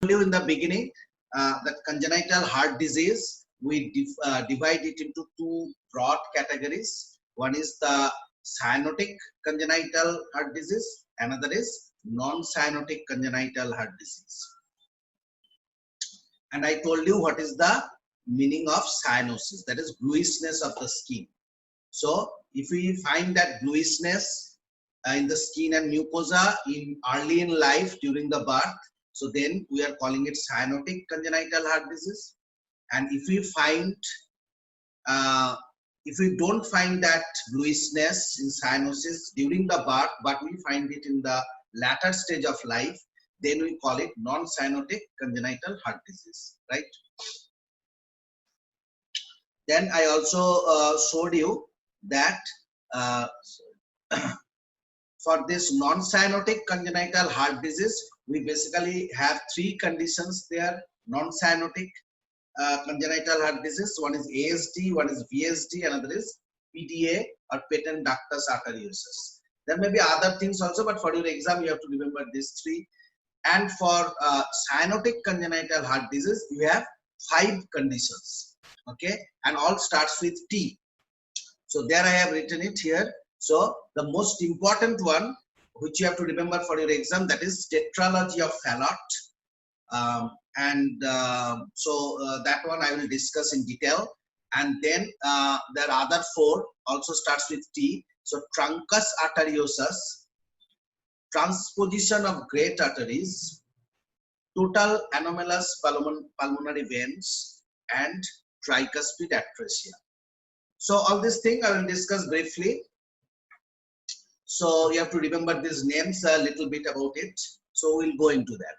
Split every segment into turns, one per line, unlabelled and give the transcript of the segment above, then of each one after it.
you in the beginning that congenital heart disease, we divide it into two broad categories. One is the cyanotic congenital heart disease, another is non-cyanotic congenital heart disease. And I told you what is the meaning of cyanosis, that is bluishness of the skin. So if we find that bluishness in the skin and mucosa early in life during the birth, so then we are calling it cyanotic congenital heart disease. And if we find, if we don't find that bluishness in cyanosis during the birth, but we find it in the latter stage of life, then we call it non-cyanotic congenital heart disease, right? Then I also showed you that for this non-cyanotic congenital heart disease, we basically have three conditions there. Non-cyanotic congenital heart disease, one is ASD, one is VSD, another is PDA or patent ductus arteriosus. There may be other things also, but for your exam you have to remember these three. And for cyanotic congenital heart disease, you have 5 conditions, okay, and all starts with T. So there I have written it here. So the most important one which you have to remember for your exam, that is tetralogy of Fallot. That one I will discuss in detail. And then there are other 4 also starts with T. So truncus arteriosus, transposition of great arteries, total anomalous pulmonary veins, and tricuspid atresia. So all these things I will discuss briefly. So you have to remember these names, a little bit about it. So we'll go into that.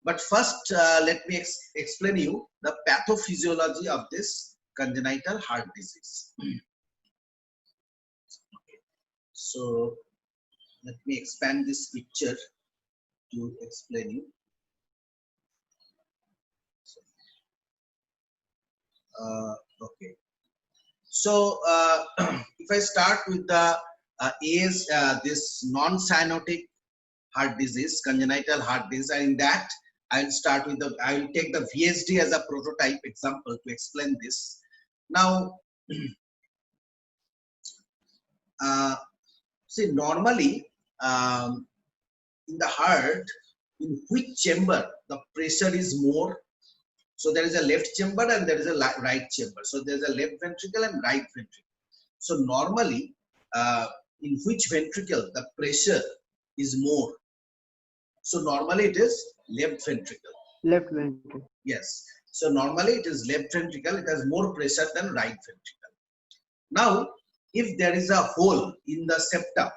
But first, let me explain you the pathophysiology of this congenital heart disease. Okay. So let me expand this picture to explain you. Okay. So if I start with the this non-cyanotic heart disease, congenital heart disease, and in that I will start with I will take the VSD as a prototype example to explain this. Now, see, normally in the heart, in which chamber the pressure is more? So there is a left chamber and there is a right chamber. So there is a left ventricle and right ventricle. So normally, in which ventricle the pressure is more? So normally it is left ventricle.
Left ventricle.
Yes. So normally it is left ventricle. It has more pressure than right ventricle. Now, if there is a hole in the septum,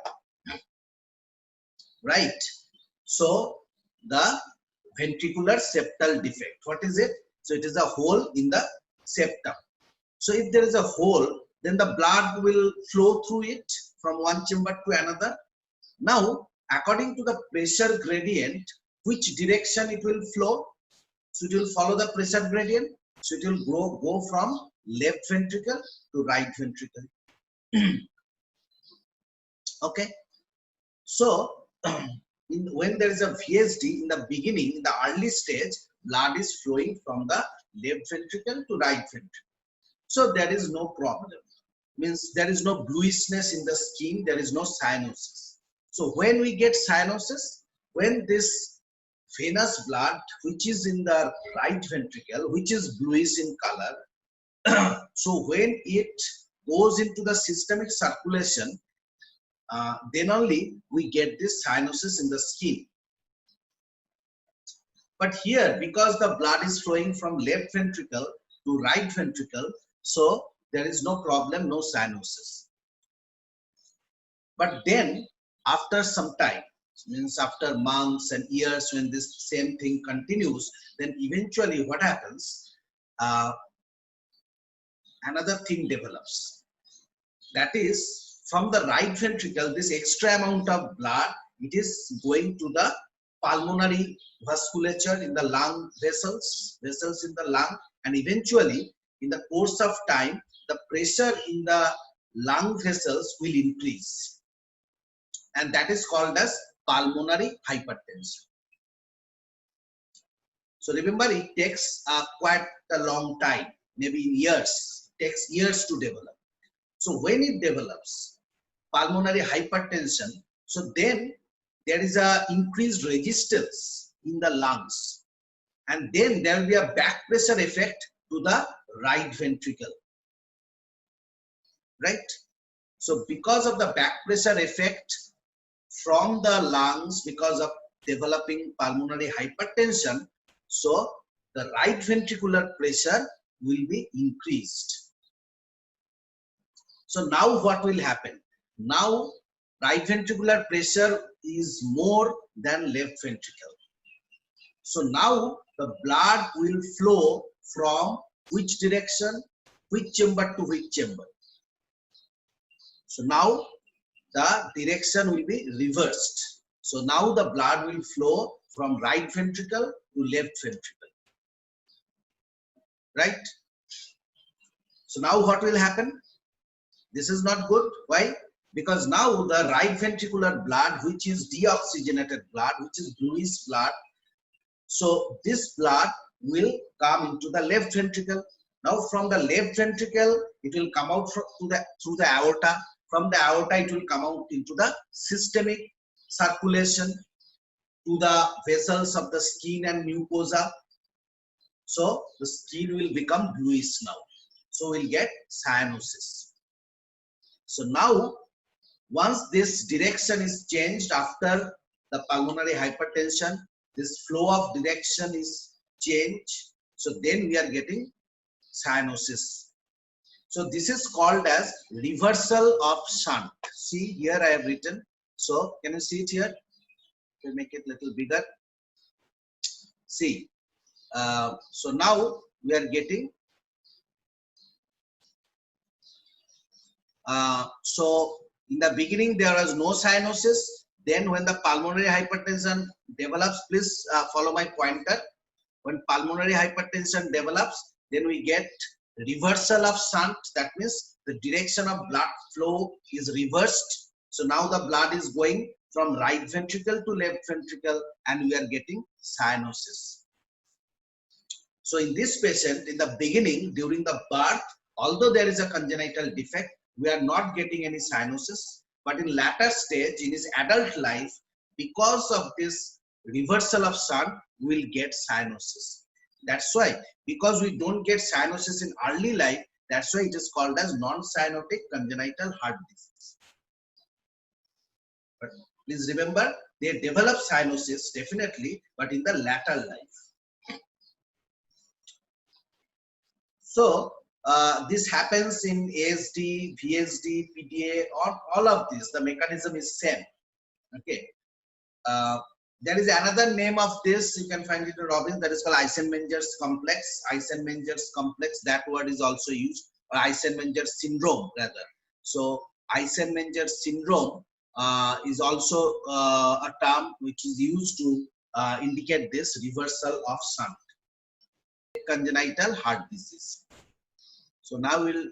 right? So the ventricular septal defect. What is it? So it is a hole in the septum. So if there is a hole, then the blood will flow through it from one chamber to another. Now, according to the pressure gradient, which direction it will flow? So it will follow the pressure gradient. So it will go from left ventricle to right ventricle. Okay. So when there is a VSD in the beginning, in the early stage, blood is flowing from the left ventricle to right ventricle. So there is no problem. Means there is no bluishness in the skin, there is no cyanosis. So when we get cyanosis, when this venous blood, which is in the right ventricle, which is bluish in color, so when it goes into the systemic circulation, then only we get this cyanosis in the skin. But here, because the blood is flowing from left ventricle to right ventricle, so there is no problem, no cyanosis. But then, after some time, means after months and years, when this same thing continues, then eventually what happens? Another thing develops. That is, from the right ventricle, this extra amount of blood, it is going to the pulmonary vasculature in the lung vessels in the lung, and eventually, in the course of time, the pressure in the lung vessels will increase, and that is called as pulmonary hypertension. So remember, it takes quite a long time, maybe in years, it takes years to develop. So when it develops pulmonary hypertension, so then there is a increased resistance in the lungs, and then there will be a back pressure effect to the right ventricle, right? So because of the back pressure effect from the lungs, because of developing pulmonary hypertension, so the right ventricular pressure will be increased. So now what will happen? Now right ventricular pressure is more than left ventricle. So now the blood will flow from which direction, which chamber to which chamber. So now the direction will be reversed. So now the blood will flow from right ventricle to left ventricle, right? So now what will happen? This is not good. Why? Because now the right ventricular blood, which is deoxygenated blood, which is bluish blood, so this blood will come into the left ventricle. Now from the left ventricle, it will come out through the aorta. From the aorta, it will come out into the systemic circulation to the vessels of the skin and mucosa. So the skin will become bluish now. So we'll get cyanosis. So now, once this direction is changed after the pulmonary hypertension, this flow of direction is changed. So then we are getting cyanosis. So this is called as reversal of shunt. See here I have written. So can you see it here? We'll make it a little bigger. See. So now we are getting. So in the beginning there was no cyanosis. Then when the pulmonary hypertension develops, please follow my pointer. When pulmonary hypertension develops, then we get reversal of shunt. That means the direction of blood flow is reversed. So now the blood is going from right ventricle to left ventricle, and we are getting cyanosis. So in this patient, in the beginning, during the birth, although there is a congenital defect, we are not getting any cyanosis. But in latter stage, in his adult life, because of this reversal of shunt, we will get cyanosis. That's why, because we don't get cyanosis in early life, that's why it is called as non-cyanotic congenital heart disease. But please remember, they develop cyanosis definitely, but in the latter life. So this happens in ASD, VSD, PDA, all of this. The mechanism is same. Okay. There is another name of this. You can find it in Robbins. That is called Eisenmenger's complex. Eisenmenger's complex. That word is also used. Or Eisenmenger's syndrome rather. So Eisenmenger's syndrome is also a term which is used to indicate this reversal of shunt. Congenital heart disease. So now we'll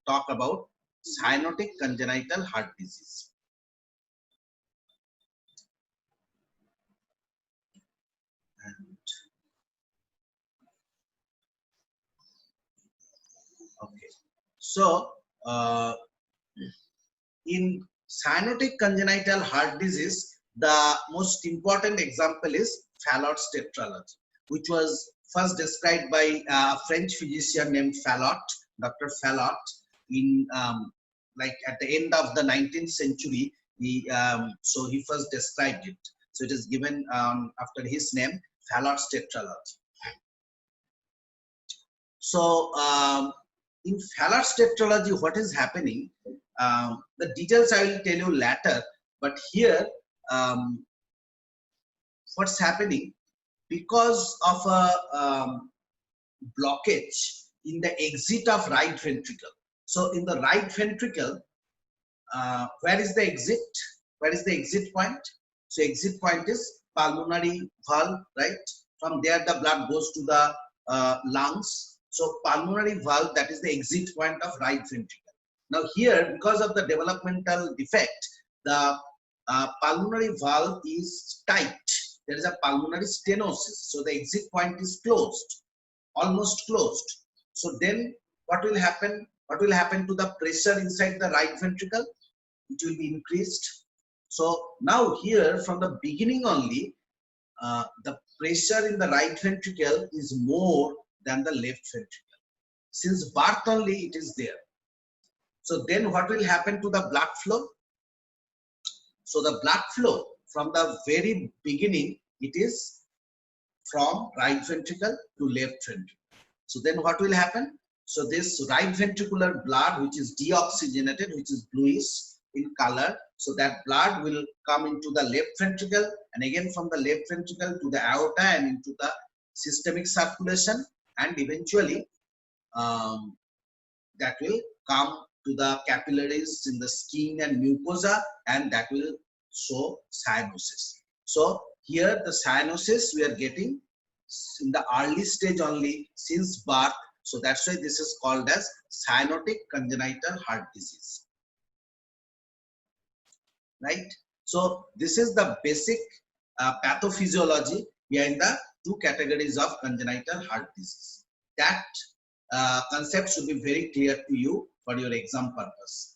talk about cyanotic congenital heart disease. And okay, so in cyanotic congenital heart disease, the most important example is Fallot's tetralogy, which was first described by a French physician named Fallot, Dr. Fallot, in like at the end of the 19th century. So he first described it. So it is given after his name, Fallot's tetralogy. So in Fallot's tetralogy, what is happening? The details I will tell you later. But here, what's happening? Because of a blockage in the exit of right ventricle. So in the right ventricle, where is the exit? Where is the exit point? So exit point is pulmonary valve, right? From there the blood goes to the lungs. So pulmonary valve, that is the exit point of right ventricle. Now here, because of the developmental defect, the pulmonary valve is tight. there is a pulmonary stenosis. So the exit point is closed, almost closed. So then what will happen? What will happen to the pressure inside the right ventricle? It will be increased. So now here from the beginning only, the pressure in the right ventricle is more than the left ventricle. Since birth only it is there. So then what will happen to the blood flow? So the blood flow from the very beginning, it is from right ventricle to left ventricle. So then what will happen? So this right ventricular blood, which is deoxygenated, which is bluish in color, so that blood will come into the left ventricle, and again from the left ventricle to the aorta and into the systemic circulation, and eventually that will come to the capillaries in the skin and mucosa, and that will show cyanosis. So here the cyanosis we are getting in the early stage only since birth. So that's why this is called as cyanotic congenital heart disease. Right? So this is the basic pathophysiology behind the two categories of congenital heart disease. That concept should be very clear to you for your exam purpose.